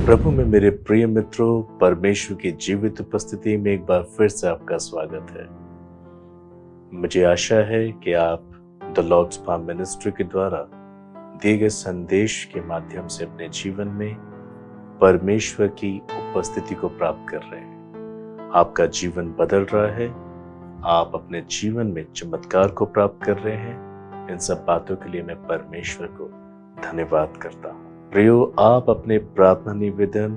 प्रभु में मेरे प्रिय मित्रों, परमेश्वर की जीवित उपस्थिति में एक बार फिर से आपका स्वागत है। मुझे आशा है कि आप द लॉर्ड्स फार्म मिनिस्ट्री के द्वारा दिए गए संदेश के माध्यम से अपने जीवन में परमेश्वर की उपस्थिति को प्राप्त कर रहे हैं। आपका जीवन बदल रहा है, आप अपने जीवन में चमत्कार को प्राप्त कर रहे हैं। इन सब बातों के लिए मैं परमेश्वर को धन्यवाद करता हूँ। प्रियो, आप अपने प्रार्थना निवेदन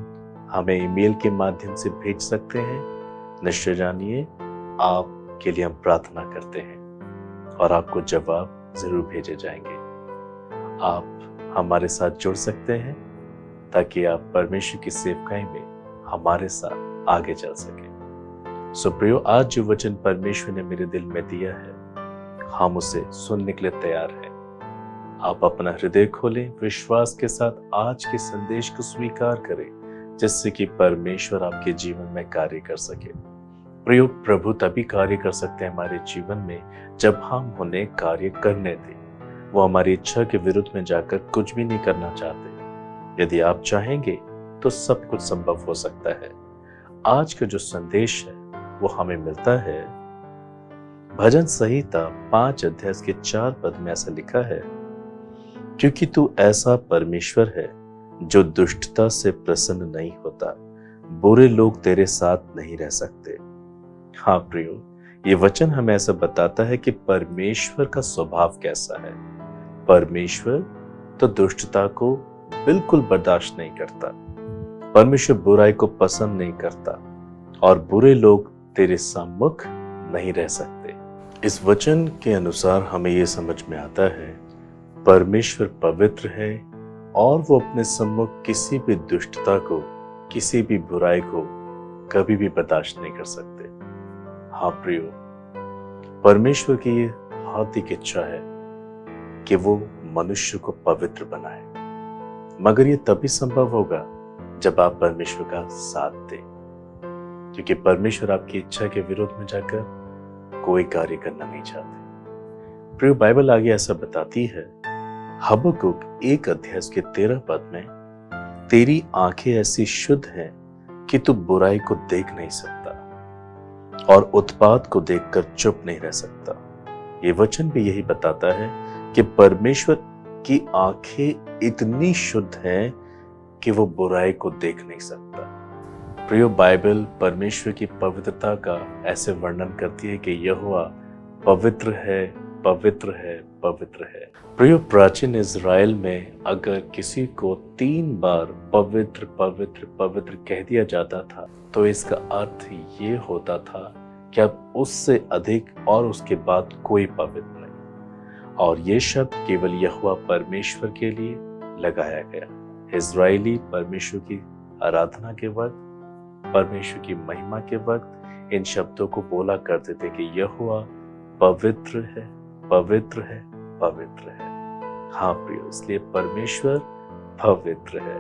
हमें ईमेल के माध्यम से भेज सकते हैं। निश्चय जानिए, आपके लिए हम प्रार्थना करते हैं और आपको जवाब जरूर भेजे जाएंगे। आप हमारे साथ जुड़ सकते हैं ताकि आप परमेश्वर की सेवकाई में हमारे साथ आगे चल सके। सो प्रियो, आज जो वचन परमेश्वर ने मेरे दिल में दिया है, हम उसे सुनने के लिए तैयार हैं। आप अपना हृदय खोलें, विश्वास के साथ आज के संदेश को स्वीकार करें, जिससे कि परमेश्वर आपके जीवन में कार्य कर सके। प्रियो, प्रभु तभी कार्य कर सकते हैं हमारे जीवन में जब हम उन्हें कार्य करने दें। वो हमारी इच्छा के विरुद्ध में जाकर कुछ भी नहीं करना चाहते। यदि आप चाहेंगे तो सब कुछ संभव हो सकता है। आज का जो संदेश है वो हमें मिलता है भजन संहिता 5 अध्याय के 4 पद में। ऐसा लिखा है, क्योंकि तू ऐसा परमेश्वर है जो दुष्टता से प्रसन्न नहीं होता, बुरे लोग तेरे साथ नहीं रह सकते। हाँ प्रियो, ये वचन हमें ऐसा बताता है कि परमेश्वर का स्वभाव कैसा है। परमेश्वर तो दुष्टता को बिल्कुल बर्दाश्त नहीं करता। परमेश्वर बुराई को पसंद नहीं करता और बुरे लोग तेरे सम्मुख नहीं रह सकते। इस वचन के अनुसार हमें यह समझ में आता है, परमेश्वर पवित्र है और वो अपने सम्मुख किसी भी दुष्टता को, किसी भी बुराई को कभी भी बर्दाश्त नहीं कर सकते। हाँ प्रियो, परमेश्वर की ये हार्दिक इच्छा है कि वो मनुष्य को पवित्र बनाए, मगर ये तभी संभव होगा जब आप परमेश्वर का साथ दें, क्योंकि परमेश्वर आपकी इच्छा के विरोध में जाकर कोई कार्य करना नहीं चाहते। प्रियो, बाइबल आगे ऐसा बताती है, हबक्कुक 1 अध्याय के 13 पद में, तेरी आंखें ऐसी शुद्ध हैं कि तू बुराई को देख नहीं सकता और उत्पात को देखकर चुप नहीं रह सकता। ये वचन भी यही बताता है कि परमेश्वर की आंखें इतनी शुद्ध हैं कि वो बुराई को देख नहीं सकता। प्रियो, बाइबल परमेश्वर की पवित्रता का ऐसे वर्णन करती है कि यहोवा पवित्र है, पवित्र है, पवित्र है। प्रियो, प्राचीन इज़राइल में अगर किसी को 3 बार पवित्र पवित्र पवित्र कह दिया जाता था तो इसका अर्थ ये होता था कि अब उससे अधिक और उसके बाद कोई पवित्र नहीं। और ये शब्द केवल यहोवा परमेश्वर के लिए लगाया गया। इज़राइली परमेश्वर की आराधना के वक्त, परमेश्वर की महिमा के वक्त इन शब्दों को बोला करते थे कि यहोवा पवित्र है, पवित्र है, पवित्र है। हाँ प्रियो, इसलिए परमेश्वर पवित्र है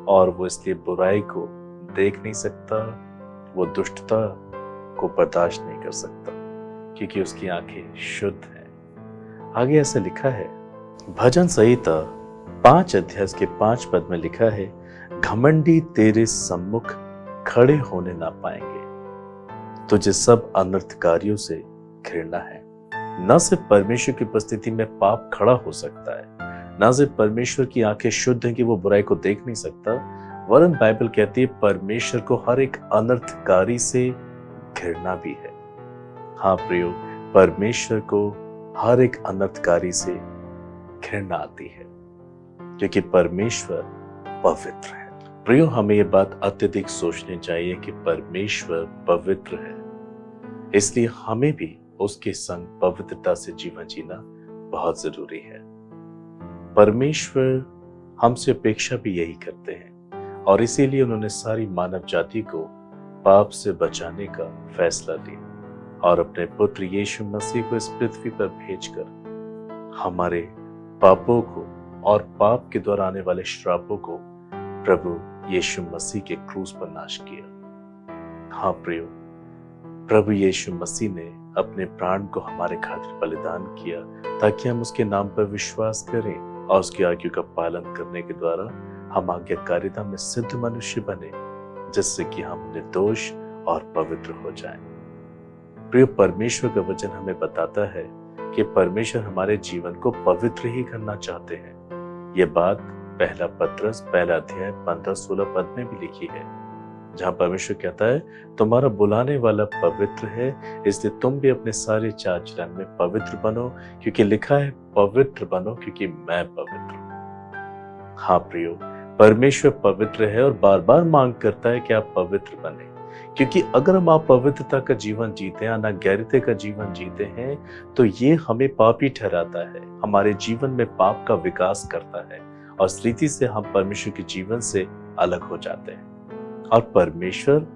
और वो इसलिए बुराई को देख नहीं सकता, वो दुष्टता को बर्दाश्त नहीं कर सकता, क्योंकि उसकी आंखें शुद्ध हैं। आगे ऐसा लिखा है, भजन संहिता 5 अध्याय के 5 पद में लिखा है, घमंडी तेरे सम्मुख खड़े होने ना पाएंगे, तुझे सब अनर्थकारियों से घृणा है। न सिर्फ परमेश्वर की उपस्थिति में पाप खड़ा हो सकता है, न सिर्फ परमेश्वर की आंखें शुद्ध हैं कि वो बुराई को देख नहीं सकता, वरन बाइबल कहती है परमेश्वर को हर एक अनर्थकारी से घृणा भी है। हाँ प्रियो, परमेश्वर को हर एक अनर्थकारी से घृणा आती है, क्योंकि परमेश्वर पवित्र है। प्रियो, हमें ये बात अत्यधिक सोचनी चाहिए कि परमेश्वर पवित्र है, इसलिए हमें भी उसके संग पवित्रता से जीवन जीना बहुत जरूरी है। परमेश्वर हमसे अपेक्षा भी यही करते हैं और इसीलिए उन्होंने सारी मानव जाति को पाप से बचाने का फैसला लिया और अपने पुत्र यीशु मसीह को इस पृथ्वी पर भेजकर हमारे पापों को और पाप के द्वारा आने वाले श्रापों को प्रभु यीशु मसीह के क्रूस पर नाश किया। हाँ प्रियो, प्रभु यीशु मसीह ने अपने प्राण को हमारे खातिर बलिदान किया ताकि हम उसके नाम पर विश्वास करें और उसकी आज्ञा का पालन करने के द्वारा हम आज्ञाकारिता में सिद्ध मनुष्य बने, जिससे कि हम निर्दोष और पवित्र हो जाएं। प्रिय, परमेश्वर का वचन हमें बताता है कि परमेश्वर हमारे जीवन को पवित्र ही करना चाहते हैं। ये बात पहला पत्रस पहला अध्याय 15-16 पद में भी लिखी है, जहां परमेश्वर कहता है, तुम्हारा बुलाने वाला पवित्र है, इसलिए तुम भी अपने सारे चाल चलन में पवित्र बनो, क्योंकि लिखा है, पवित्र बनो क्योंकि मैं पवित्र हूं। हाँ प्रियो, परमेश्वर पवित्र है और बार बार मांग करता है कि आप पवित्र बने, क्योंकि अगर हम अपवित्रता का जीवन जीते हैं, अनाज्ञाकारिता का जीवन जीते हैं, तो ये हमें पापी ठहराता है, हमारे जीवन में पाप का विकास करता है और इस रीति से हम परमेश्वर के जीवन से अलग हो जाते हैं। और परमेश्वर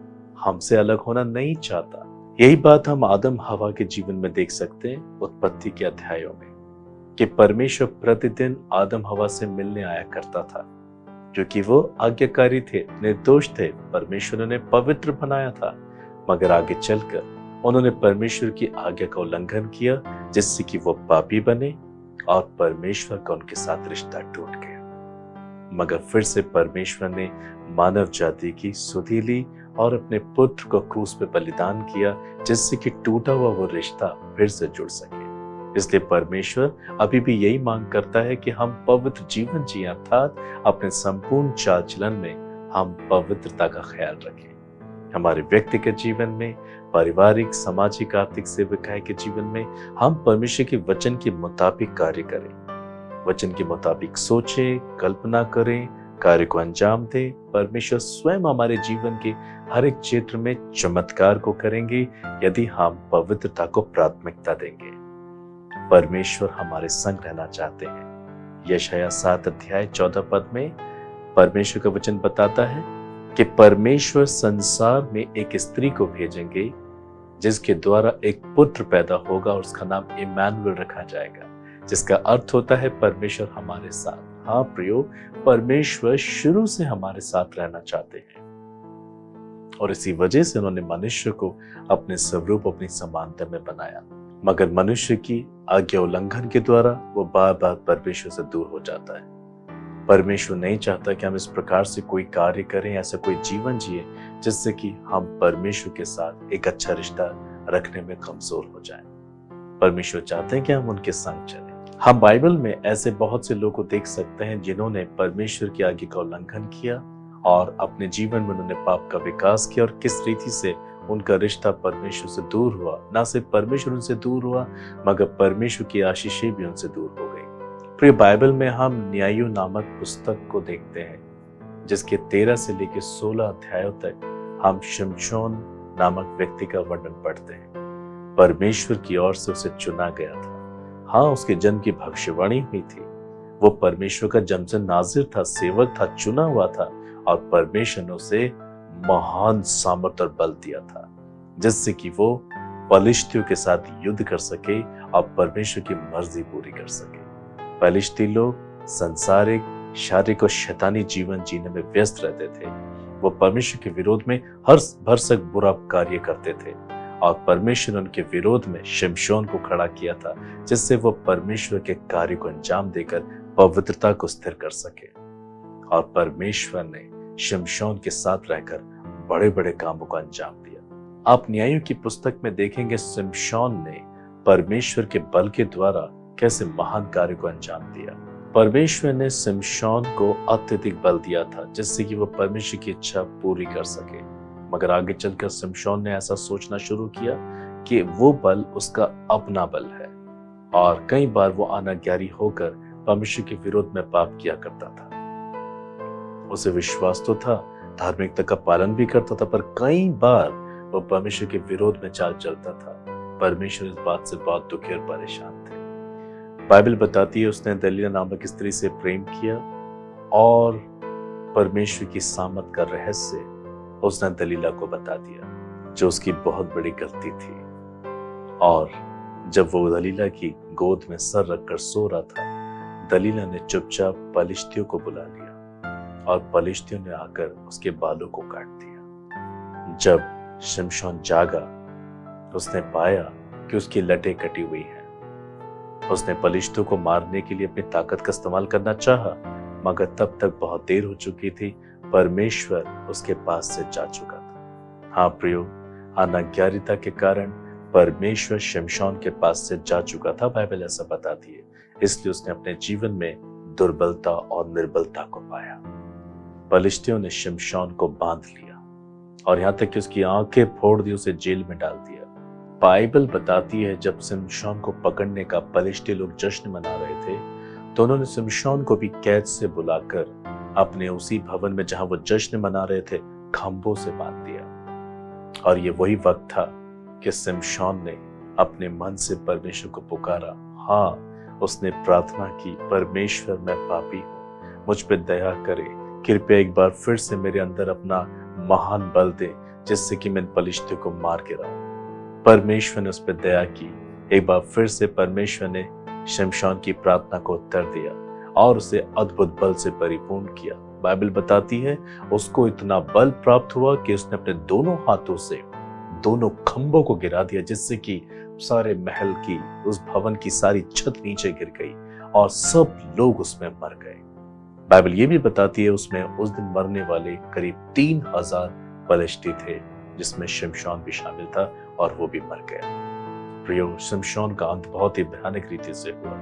हमसे अलग होना नहीं चाहता। यही बात हम आदम हवा के जीवन में देख सकते हैं उत्पत्ति के अध्यायों में, कि परमेश्वर प्रतिदिन आदम हवा से मिलने आया करता था, क्योंकि वो आज्ञाकारी थे, निर्दोष थे, परमेश्वर ने उन्हें पवित्र बनाया था। मगर आगे चलकर उन्होंने परमेश्वर की आज्ञा का उल्लंघन किया, जिससे कि वो पापी बने और परमेश्वर का उनके साथ रिश्ता टूट गया। मगर फिर से परमेश्वर ने मानव जाति की सुधि ली और अपने पुत्र को क्रूस पे बलिदान किया, जिससे कि टूटा हुआ वो रिश्ता फिर से जुड़ सके। इसलिए परमेश्वर अभी भी यही मांग करता है कि हम पवित्र जीवन जिए, अर्थात अपने संपूर्ण चाल चलन में हम पवित्रता का ख्याल रखें। हमारे व्यक्तिगत जीवन में, पारिवारिक, सामाजिक, आर्थिक, सेवकाई के जीवन में हम परमेश्वर के वचन के मुताबिक कार्य करें, वचन के मुताबिक सोचें, कल्पना करें, कार्य को अंजाम दें। परमेश्वर स्वयं हमारे जीवन के हर एक क्षेत्र में चमत्कार को करेंगे यदि हम पवित्रता को प्राथमिकता देंगे। परमेश्वर हमारे संग रहना चाहते हैं। यशायाह 7 अध्याय 14 पद में परमेश्वर का वचन बताता है कि परमेश्वर संसार में एक स्त्री को भेजेंगे, जिसके द्वारा एक पुत्र पैदा होगा और उसका नाम इम्मानुएल रखा जाएगा, जिसका अर्थ होता है परमेश्वर हमारे साथ। हाँ प्रियो, परमेश्वर शुरू से हमारे साथ रहना चाहते हैं और इसी वजह से उन्होंने मनुष्य को अपने स्वरूप, अपनी समानता में बनाया। मगर मनुष्य की आज्ञा उल्लंघन के द्वारा वो बार बार परमेश्वर से दूर हो जाता है। परमेश्वर नहीं चाहता कि हम इस प्रकार से कोई कार्य करें, ऐसा कोई जीवन जिए जिससे कि हम परमेश्वर के साथ एक अच्छा रिश्ता रखने में कमजोर हो जाएं। परमेश्वर चाहते हैं कि हम उनके संग चलें। हम बाइबल में ऐसे बहुत से लोगों को देख सकते हैं जिन्होंने परमेश्वर की आज्ञा का उल्लंघन किया और अपने जीवन में उन्होंने पाप का विकास किया और किस रीति से उनका रिश्ता परमेश्वर से दूर हुआ। न सिर्फ परमेश्वर उनसे दूर हुआ, मगर परमेश्वर की आशीषें भी उनसे दूर हो गई। प्रिय, बाइबल में हम न्यायों नामक पुस्तक को देखते हैं, जिसके 13 से लेकर 16 अध्यायों तक हम शिमशोन नामक व्यक्ति का वर्णन पढ़ते हैं। परमेश्वर की ओर से उसे चुना गया था। हाँ, उसके जन्म की भविष्यवाणी हुई थी। वो परमेश्वर का जमसे नाजिर था, सेवक था, चुना हुआ था और परमेश्वर ने उसे महान सामर्थ्य और बल दिया था, जिससे कि वो पलिश्तियों के साथ युद्ध कर सके और परमेश्वर की मर्जी पूरी कर सके। पलिश्ती लोग सांसारिक, शारीरिक और शैतानी जीवन जीने में व्यस्त रहते थे। वो परमेश्वर के विरोध में हर भरसक बुरा कार्य करते थे और परमेश्वर ने उनके विरोध में शिमशोन को खड़ा किया था, जिससे वो परमेश्वर के कार्य को अंजाम देकर पवित्रता को स्थिर कर सके। और परमेश्वर ने शिमशोन के साथ रहकर बड़े बड़े कामों को अंजाम दिया। आप न्यायों की पुस्तक में देखेंगे शिमशोन ने परमेश्वर के बल के द्वारा कैसे महान कार्य को अंजाम दिया। परमेश्वर ने शिमशोन को अत्यधिक बल दिया था, जिससे कि वो परमेश्वर की इच्छा पूरी कर सके। मगर आगे चलकर शिमशोन ने ऐसा सोचना शुरू किया कि वो बल उसका अपना बल है और कई बार वो अनाज्ञाकारी होकर परमेश्वर के विरोध में पाप किया करता था। उसे विश्वास तो था, धार्मिकता का पालन भी करता था, पर कई बार वो परमेश्वर के विरोध में चाल चलता था। परमेश्वर इस बात से बहुत दुखी और परेशान थे। बाइबल बताती है उसने दलीला नामक स्त्री से प्रेम किया और परमेश्वर की सामत का रहस्य उसने दलीला को बता दिया, जो उसकी बहुत बड़ी गलती थी। और जब वो दलीला की गोद में सर रखकर सो रहा था, दलीला ने चुपचाप पलिश्तियों को बुला लिया और पलिश्तियों ने आकर उसके बालों को काट दिया। जब शिमशोन जागा, उसने पाया कि उसकी लटें कटी हुई हैं। उसने पलिश्तियों को मारने के लिए अपनी ताकत का इस्तेमाल करना चाहा, मगर तब तक बहुत देर हो चुकी थी, परमेश्वर उसके पास से जा चुका था। हाँ प्रियो, अनाज्ञारिता के कारण परमेश्वर शिमशोन के पास से जा चुका था, बाइबल ऐसा बताती है। इसलिए उसने अपने जीवन में दुर्बलता और निर्बलता को पाया। पलिश्तियों ने शिमशोन को बांध लिया और यहां तक कि उसकी आंखें फोड़ दी, उसे जेल में डाल दिया। बाइबल बताती है जब शिमशोन को पकड़ने का पलिश्ती लोग जश्न मना रहे थे, तो उन्होंने शिमशोन को भी कैद से बुलाकर अपने उसी भवन में जहां वो जश्न मना रहे थे खंभों से बांध दिया। और ये वही वक्त था कि शिमशोन ने अपने मन से परमेश्वर को पुकारा। हाँ, उसने प्रार्थना की, परमेश्वर मैं पापी हूं, मुझ पे दया करे, कृपया एक बार फिर से मेरे अंदर अपना महान बल दे जिससे कि मैं पलिश्तियों को मार गिराऊं। परमेश्वर ने उस पर दया की। एक बार फिर से परमेश्वर ने शिमशोन की प्रार्थना को उत्तर दिया और उसे अद्भुत बल से परिपूर्ण किया। बाइबल बताती है उसको इतना बल प्राप्त हुआ कि उसने अपने दोनों हाथों से दोनों खंभों को गिरा दिया, जिससे कि सारे महल की, उस भवन की सारी छत नीचे गिर गई और सब लोग उसमें मर गए। बाइबल ये भी बताती है उसमें उस दिन मरने वाले करीब 3000 पलिश्ती थे, जिसमें शिमशोन भी शामिल था और वो भी मर गया। प्रियो, शिमशोन का अंत बहुत ही भयानक रीति से हुआ।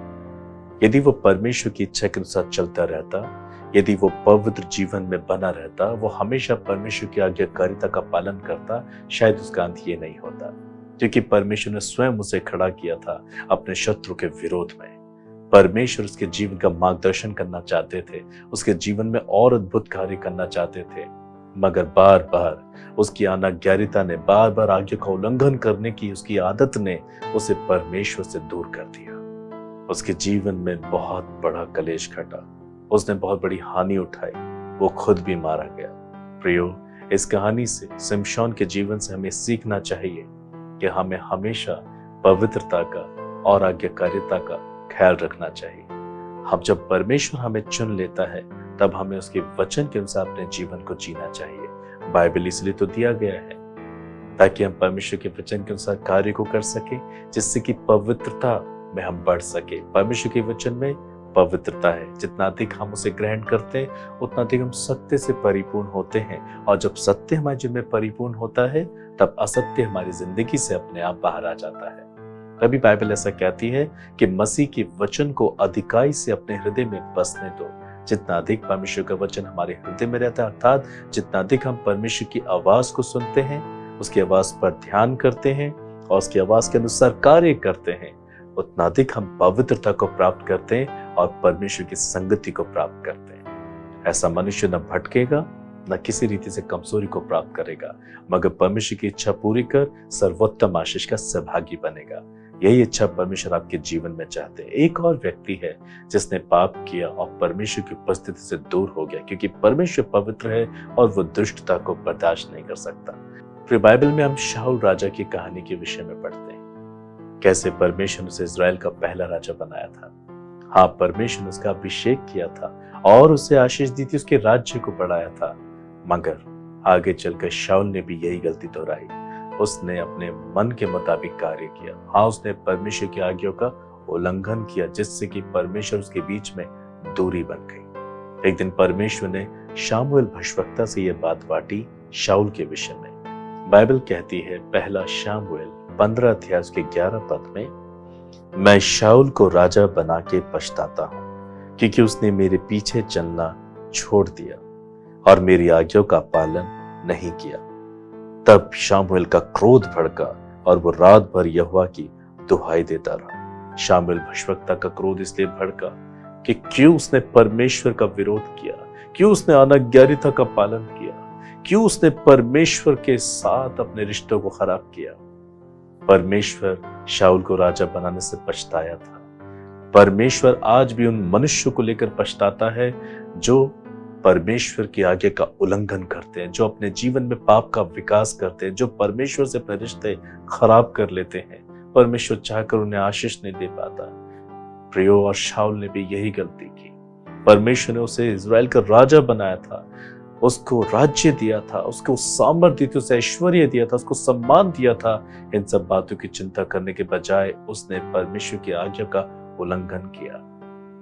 यदि वो परमेश्वर की इच्छा के अनुसार चलता रहता, यदि वो पवित्र जीवन में बना रहता, वो हमेशा परमेश्वर की आज्ञाकारिता का पालन करता, शायद उसका अंत ये नहीं होता, क्योंकि परमेश्वर ने स्वयं उसे खड़ा किया था अपने शत्रु के विरोध में। परमेश्वर उसके जीवन का मार्गदर्शन करना चाहते थे, उसके जीवन में और अद्भुत कार्य करना चाहते थे, मगर बार बार उसकी अनाज्ञारिता ने, बार बार आज्ञा का उल्लंघन करने की उसकी आदत ने उसे परमेश्वर से दूर कर दिया। उसके जीवन में बहुत बड़ा कलेश घटा, उसने बहुत बड़ी हानि उठाई, वो खुद भी मारा गया। प्रियो, इस कहानी से, शिमशोन के जीवन से हमें सीखना चाहिए कि हमें हमेशा पवित्रता का और आज्ञाकारिता का ख्याल रखना चाहिए। हम जब परमेश्वर हमें चुन लेता है, तब हमें उसके वचन के अनुसार अपने जीवन को जीना चाहिए। बाइबल इसलिए तो दिया गया है ताकि हम परमेश्वर के वचन के अनुसार कार्य को कर सके, जिससे कि पवित्रता में हम बढ़ सके। परमेश्वर के वचन में पवित्रता है, जितना अधिक हम उसे ग्रहण करते हैं उतना अधिक हम सत्य से परिपूर्ण होते हैं, और जब सत्य हमारे जीवन में परिपूर्ण होता है तब असत्य हमारी जिंदगी से अपने आप बाहर आ जाता है। तभी बाइबल ऐसा कहती है कि मसीह के वचन को अधिकाई से अपने हृदय में बसने दो। जितना अधिक परमेश्वर का वचन हमारे हृदय में रहता है, अर्थात जितना अधिक हम परमेश्वर की आवाज को सुनते हैं, उसकी आवाज पर ध्यान करते हैं और उसकी आवाज के अनुसार कार्य करते हैं, उतना अधिक हम पवित्रता को प्राप्त करते हैं और परमेश्वर की संगति को प्राप्त करते हैं। ऐसा मनुष्य न भटकेगा, न किसी रीति से कमजोरी को प्राप्त करेगा, मगर परमेश्वर की इच्छा पूरी कर सर्वोत्तम आशीष का सहभागी बनेगा। यही इच्छा परमेश्वर आपके जीवन में चाहते हैं। एक और व्यक्ति है जिसने पाप किया और परमेश्वर की उपस्थिति से दूर हो गया, क्योंकि परमेश्वर पवित्र है और वो दुष्टता को बर्दाश्त नहीं कर सकता। फिर बाइबल में हम शाऊल राजा की कहानी के विषय में पढ़ते हैं, कैसे परमेश्वर ने उसे इजराइल का पहला राजा बनाया था। हाँ, परमेश्वर ने उसका अभिषेक किया था और उसे आशीष दी थी, उसके राज्य को बढ़ाया था, मगर आगे चलकर शाऊल ने भी यही गलती दोहराई। उसने अपने मन के मुताबिक कार्य किया। हाँ, उसने परमेश्वर की आज्ञा का उल्लंघन किया, जिससे कि परमेश्वर उसके बीच में दूरी बन गई। एक दिन परमेश्वर ने शामुएल भविष्यवक्ता से यह बात बांटी शाऊल के विषय में। बाइबल कहती है, पहला शामुएल 15 अध्याय के 11 पद में, मैं शाऊल को राजा बना के पछताता हूं, क्योंकि उसने मेरे पीछे चलना छोड़ दिया और मेरी आज्ञा का पालन नहीं किया। तब शामुएल का क्रोध भड़का और वो रात भर यहोवा की दुहाई देता रहा। शामुएल भविष्यवक्ता का क्रोध इसलिए भड़का कि क्यों उसने परमेश्वर का विरोध किया, क्यों उसने अनाज्ञारिता का पालन किया, क्यों उसने परमेश्वर के साथ अपने रिश्तों को खराब किया। परमेश्वर शाऊल को राजा बनाने से पछताया था। परमेश्वर आज भी उन मनुष्यों को लेकर पछताता है जो परमेश्वर की आज्ञा का उल्लंघन करते हैं, जो अपने जीवन में पाप का विकास करते हैं, जो परमेश्वर से अपने रिश्ते खराब कर लेते हैं। परमेश्वर चाहकर उन्हें आशीष नहीं दे पाता। प्रियो, और शाऊल ने भी यही गलती की। परमेश्वर ने उसे इजराइल का राजा बनाया था, उसको राज्य दिया था, उसको सामर्थ्य दी थी, उसे ऐश्वर्य दिया था, उसको सम्मान दिया था। इन सब बातों की चिंता करने के बजाय उसने परमेश्वर की आज्ञा का उल्लंघन किया,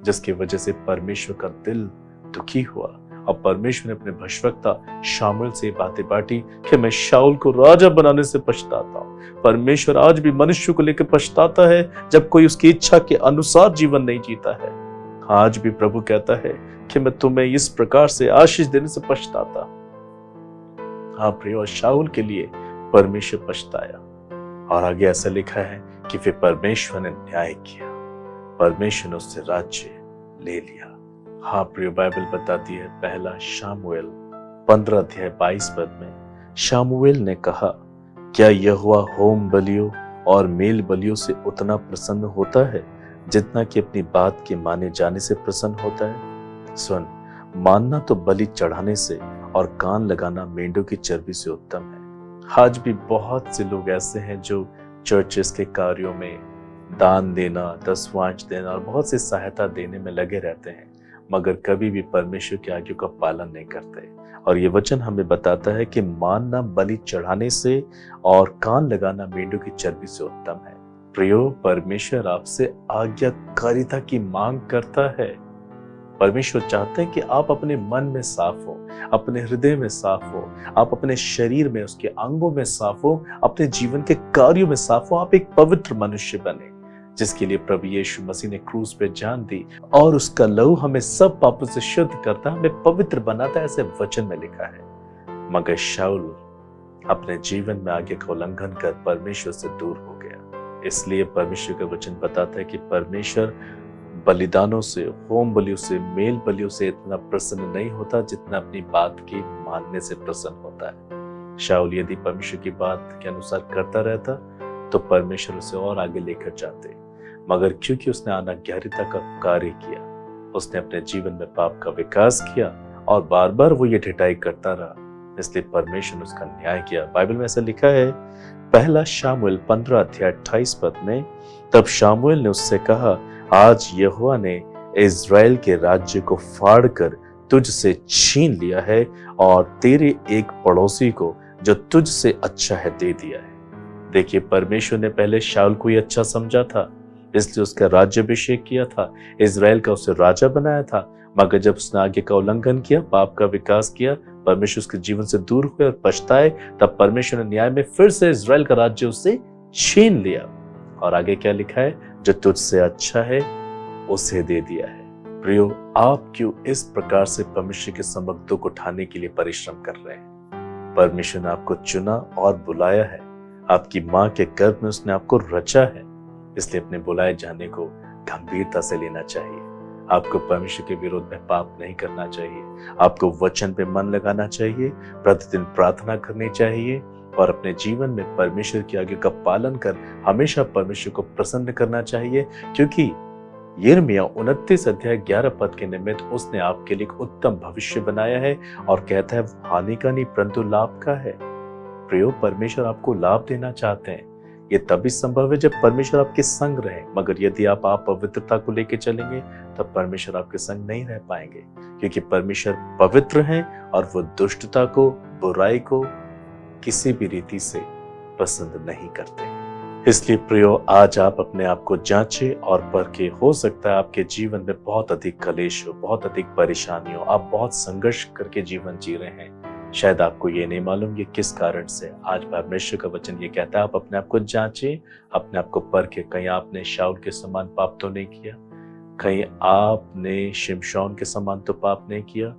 जिसकी वजह से परमेश्वर का दिल दुखी हुआ और परमेश्वर ने अपने भविष्यवक्ता शामुएल से बातें बांटी कि मैं शाऊल को राजा बनाने से पछताता हूँ। परमेश्वर आज भी मनुष्य को लेकर पछताता है जब कोई उसकी इच्छा के अनुसार जीवन नहीं जीता है। आज भी प्रभु कहता है कि मैं तुम्हें इस प्रकार से आशीष देने से पछताता। हाँ प्रियो, शाऊल के लिए परमेश्वर पछताया और आगे ऐसा लिखा है कि फिर परमेश्वर ने न्याय किया, परमेश्वर ने उससे राज्य ले लिया। हाँ प्रियो, बाइबल बताती है पहला शामुएल 15 अध्याय 22 पद में शामुएल ने कहा, क्या यहोवा होम बलियों और मेल बलियों से उतना प्रसन्न होता है जितना कि अपनी बात के माने जाने से प्रसन्न होता है? सुन, मानना तो बलि चढ़ाने से और कान लगाना मेंढों की चर्बी से उत्तम है। आज भी बहुत से लोग ऐसे हैं जो चर्चेस के कार्यों में दान देना, दसवांश देना और बहुत सी सहायता देने में लगे रहते हैं, मगर कभी भी परमेश्वर की आज्ञा का पालन नहीं करते। और ये वचन हमें बताता है कि मानना बलि चढ़ाने से और कान लगाना मेंढों की चर्बी से उत्तम है। प्रियो, परमेश्वर आपसे आज्ञाकारिता की मांग करता है। परमेश्वर चाहते हैं कि आप अपने मन में साफ हो, अपने हृदय में साफ हो, आप अपने शरीर में, उसके अंगों में साफ हो, अपने जीवन के कार्यों में साफ हो, आप एक पवित्र मनुष्य बने, जिसके लिए प्रभु यीशु मसीह ने क्रूस पे जान दी और उसका लहू हमें सब पापों से शुद्ध करता, हमें पवित्र बनाता है, ऐसे वचन में लिखा है। मगर शाऊल अपने जीवन में आगे का उल्लंघन कर परमेश्वर से दूर हो गया। इसलिए परमेश्वर का वचन बताता है कि परमेश्वर बलिदानों से, होम बलियों से, मेल बलियों से इतना प्रसन्न नहीं होता जितना अपनी बात की मानने से प्रसन्न होता है। शाऊल यदि परमेश्वर की बात के अनुसार करता रहता तो परमेश्वर उसे और आगे लेकर जाते, मगर क्योंकि उसने अनाज्ञाकारिता का कार्य किया, उसने अपने जीवन में पाप का विकास किया और बार बार वो ये ढिठाई करता रहा, इसलिए परमेश्वर ने उसका न्याय किया। बाइबल में ऐसा लिखा है पहला शामुएल 15 अध्याय 28 पद में, तब शामुएल ने उससे कहा, आज यहोवा ने इज़राइल के राज्य को फाड़कर तुझसे छीन लिया है और तेरे एक पड़ोसी को जो तुझसे अच्छा है दे दिया है। देखिए, परमेश्वर ने पहले शाऊल को ही अच्छा समझा था, इसलिए उसका राज्याभिषेक किया था, इज़राइल का उसे राजा बनाया था। मगर जब उसने आगे का उल्लंघन किया, पाप का विकास किया, परमेश्वर उसके जीवन से दूर हुए और पछताए, तब परमेश्वर ने न्याय में फिर से इज़राइल का राज्य उससे छीन लिया। और आगे क्या लिखा है, जो तुझसे अच्छा है उसे दे दिया है। प्रियो, आप क्यों इस प्रकार से परमेश्वर के सम्मुख दुख उठाने के लिए परिश्रम कर रहे हैं? परमेश्वर ने आपको चुना और बुलाया है, आपकी माँ के गर्भ में उसने आपको रचा है, इसलिए अपने बुलाए जाने को गंभीरता से लेना चाहिए। आपको परमेश्वर के विरोध में पाप नहीं करना चाहिए, आपको वचन पे मन लगाना चाहिए, प्रतिदिन प्रार्थना करनी चाहिए और अपने जीवन में परमेश्वर की आज्ञा का पालन कर हमेशा परमेश्वर को प्रसन्न करना चाहिए, क्योंकि यिर्मयाह 29 अध्याय 11 पद के निमित्त उसने आपके लिए एक उत्तम भविष्य बनाया है और कहता है हानि का नहीं परंतु लाभ का है। प्रियो, परमेश्वर आपको लाभ देना चाहते हैं। ये तभी संभव है जब परमेश्वर आपके संग रहे, मगर यदि आप पवित्रता को लेकर चलेंगे तब परमेश्वर आपके संग नहीं रह पाएंगे, क्योंकि परमेश्वर पवित्र हैं और वो दुष्टता को, बुराई को किसी भी रीति से पसंद नहीं करते। इसलिए प्रियो, आज आप अपने आप को जांचें और परखें। हो सकता है आपके जीवन में बहुत अधिक कलेश हो, बहुत अधिक परेशानी हो, आप बहुत संघर्ष करके जीवन जी रहे हैं, शायद आपको ये नहीं मालूम ये किस कारण से। आज परमेश्वर का वचन ये कहता है आप अपने आप को जांचें, अपने आप को परखें। कहीं आपने शाऊल के समान पाप तो नहीं किया, कहीं आपने शिमशोन के समान तो पाप नहीं किया।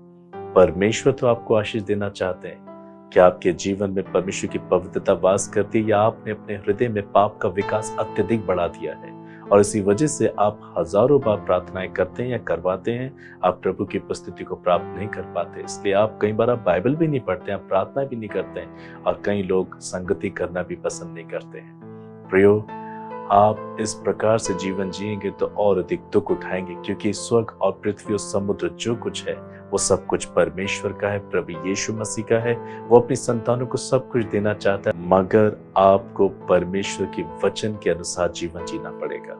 परमेश्वर तो आपको आशीष देना चाहते हैं। क्या आपके जीवन में परमेश्वर की पवित्रता वास करती है, या आपने अपने हृदय में पाप का विकास अत्यधिक बढ़ा दिया है और इसी वजह से आप हजारों बार प्रार्थनाएं करते हैं या करवाते हैं, आप प्रभु की उपस्थिति को प्राप्त नहीं कर पाते। इसलिए आप कई बार बाइबल भी नहीं पढ़ते हैं, प्रार्थना भी नहीं करते हैं और कई लोग संगति करना भी पसंद नहीं करते हैं। प्रियो, आप इस प्रकार से जीवन जिएंगे तो और अधिक दुख उठाएंगे, क्योंकि स्वर्ग और पृथ्वी और समुद्र जो कुछ है वो सब कुछ परमेश्वर का है, प्रभु यीशु मसीह का है। वो अपनी संतानों को सब कुछ देना चाहता है, मगर आपको परमेश्वर के वचन के अनुसार जीवन जीना पड़ेगा।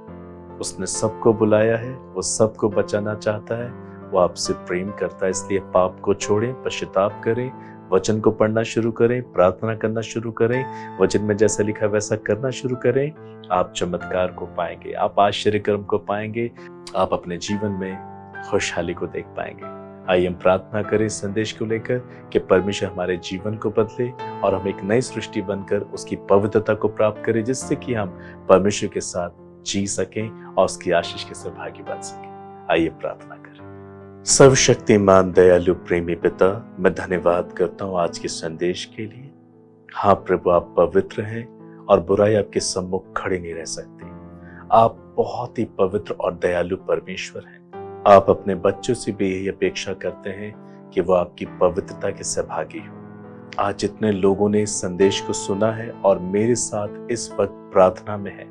उसने सबको बुलाया है, वो सबको बचाना चाहता है, वो आपसे प्रेम करता है। इसलिए पाप को छोड़ें, पश्चाताप करें, वचन को पढ़ना शुरू करें, प्रार्थना करना शुरू करें, वचन में जैसा लिखा है वैसा करना शुरू करें। आप चमत्कार को पाएंगे, आप आश्चर्य कर्म को पाएंगे, आप अपने जीवन में खुशहाली को देख पाएंगे। आइए हम प्रार्थना करें इस संदेश को लेकर कि परमेश्वर हमारे जीवन को बदले और हम एक नई सृष्टि बनकर उसकी पवित्रता को प्राप्त करें, जिससे कि हम परमेश्वर के साथ जी सकें और उसकी आशीष के सहभागी बन सकें। आइए प्रार्थना करें। सर्वशक्तिमान दयालु प्रेमी पिता, मैं धन्यवाद करता हूँ आज के संदेश के लिए। हाँ प्रभु, आप पवित्र हैं और बुराई आपके सम्मुख खड़े नहीं रह सकती। आप बहुत ही पवित्र और दयालु परमेश्वर हैं। आप अपने बच्चों से भी यही अपेक्षा करते हैं कि वो आपकी पवित्रता के सहभागी हो। आज जितने लोगों ने इस संदेश को सुना है और मेरे साथ इस वक्त प्रार्थना में है,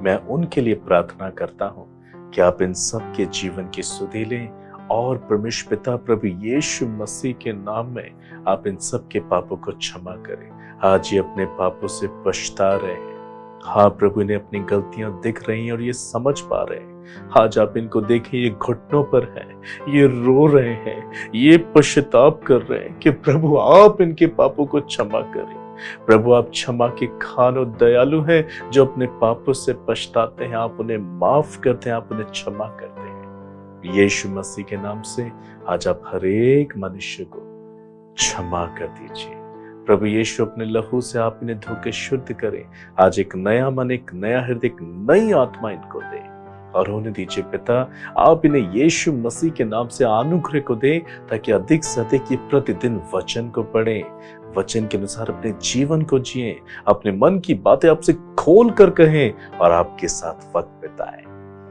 मैं उनके लिए प्रार्थना करता हूँ कि आप इन सब के जीवन की सुधि लें और परमेश्वर पिता प्रभु यीशु मसीह के नाम में आप इन सब के पापों को क्षमा करें। आज ये अपने पापों से पछता रहे हैं। हाँ प्रभु, इन्हें अपनी गलतियां दिख रही हैं और ये समझ पा रहे हैं। आज आप इनको देखें, ये घुटनों पर हैं, ये रो रहे हैं, ये पश्चाताप कर रहे हैं कि प्रभु आप इनके पापों को क्षमा करें। प्रभु आप क्षमा के खान और दयालु हैं, जो अपने पापों से पछताते हैं। आप उन्हें माफ करते हैं, आप उन्हें क्षमा करते हैं। यीशु मसीह के नाम से आज आप हर एक मनुष्य को क्षमा कर दीजिए। प्रभु यीशु अपने लहू से आप इन्हें धो के शुद्ध करें। आज एक नया मन, एक नया हृदय, एक नई आत्मा इनको दे और होने दीजिए पिता। आप इन्हें यीशु मसीह के नाम से अनुग्रह को दें, ताकि अधिक से अधिक ये प्रतिदिन वचन को पढ़ें, वचन के अनुसार अपने जीवन को जिएं, अपने मन की बातें आपसे खोल कर कहें और आपके साथ वक्त बिताएं।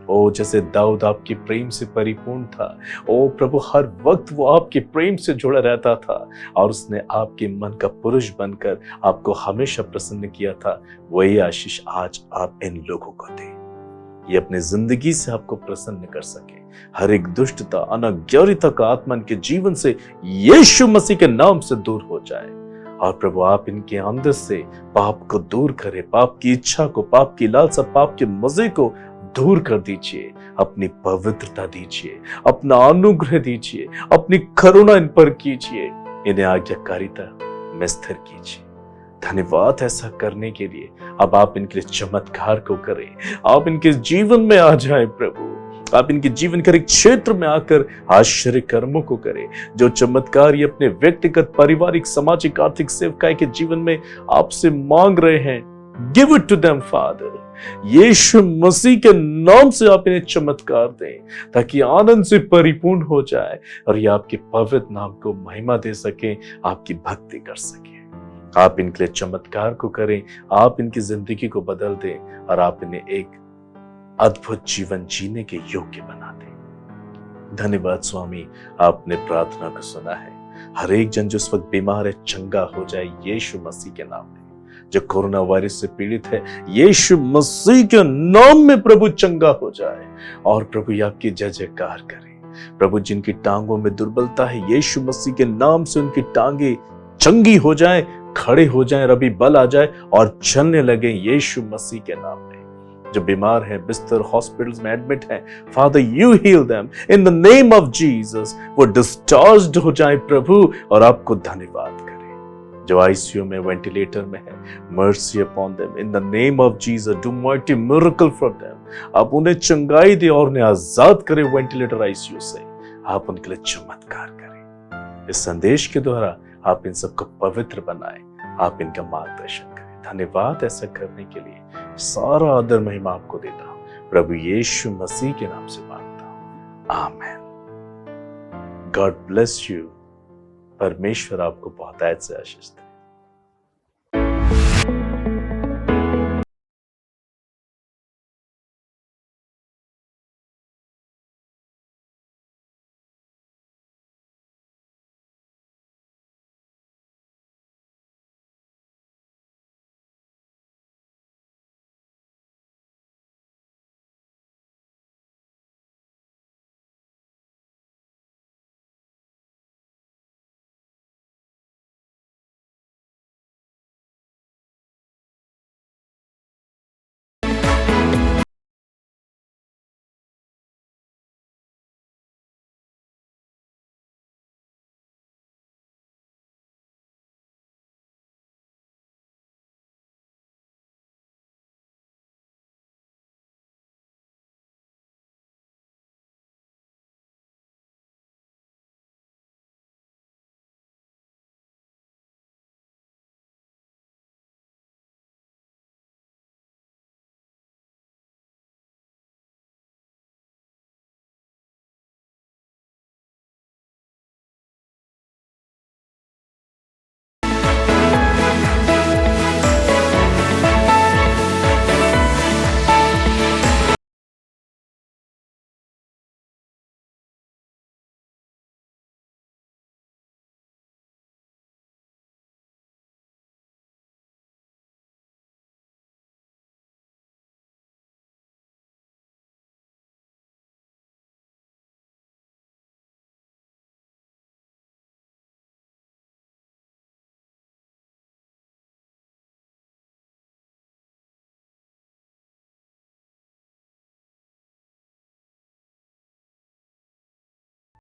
ओ जैसे दाऊद आपके प्रेम से परिपूर्ण था, ओ प्रभु हर वक्त वो आपके प्रेम से जुड़ा रहता था और उसने आपके मन का पुरुष बनकर आपको हमेशा प्रसन्न किया था। वही आशीष आज आप इन लोगों को दें, ये अपने जिंदगी से आपको प्रसन्न कर सके। हर एक दुष्टता, अनाज्ञारिता का आत्मा इनके जीवन से यीशु मसीह के नाम से दूर हो जाए और प्रभु आप इनके अंदर से पाप को दूर करें, पाप की इच्छा को, पाप की लालसा, पाप के मजे को दूर कर दीजिए। अपनी पवित्रता दीजिए, अपना अनुग्रह दीजिए, अपनी करुणा इन पर कीजिए, इन्हें आज्ञाकारिता में स्थिर कीजिए। धन्यवाद ऐसा करने के लिए। अब आप इनके लिए चमत्कार को करें, आप इनके जीवन में आ जाएं प्रभु। आप इनके जीवन के एक क्षेत्र में आकर आश्चर्य कर्मों को करें। जो चमत्कार ये अपने व्यक्तिगत, पारिवारिक, सामाजिक, आर्थिक सेवकाई के जीवन में आपसे मांग रहे हैं, give it to them father. Yeshu Masih के नाम से आप इन्हें चमत्कार दें, ताकि आनंद से परिपूर्ण हो जाए और ये आपके पवित्र नाम को महिमा दे सके, आपकी भक्ति कर सके। आप इनके लिए चमत्कार को करें, आप इनकी जिंदगी को बदल दें और आप इन्हें एक अद्भुत जीवन जीने के योग्य बना दें। धन्यवाद स्वामी, आपने प्रार्थना को सुना है। हर एक जन जो इस वक्त बीमार है, चंगा हो जाए यीशु मसीह के नाम में। जो कोरोना वायरस से पीड़ित है, यीशु मसीह के नाम में प्रभु चंगा हो जाए और प्रभु ये आपकी जय जयकार करें। प्रभु जिनकी टांगों में दुर्बलता है, यीशु मसीह के नाम से उनकी टांगे चंगी हो जाए, खड़े हो जाए, रबी बल आ जाए और चलने लगे यीशु मसीह के नाम में। जो बीमार है, बिस्तर हॉस्पिटल्स में एडमिट है, father you heal them in the name of Jesus. वो डिस्चार्ज्ड हो जाए प्रभु और आपको धन्यवाद करें। जो आईसीयू में, वेंटिलेटर में है, mercy upon them in the name of Jesus. Do mighty miracle for them. आप उन्हें चंगाई दे और उन्हें आजाद करें वेंटिलेटर, आईसीयू से। आप उनके लिए चमत्कार करें। इस संदेश के द्वारा आप इन सबको पवित्र बनाएं, आप इनका मार्गदर्शन करें। धन्यवाद ऐसा करने के लिए। सारा आदर महिमा आपको देता हूं, प्रभु यीशु मसीह के नाम से मांगता हूं, आमीन। God bless you. परमेश्वर आपको बहुत आशीष दे।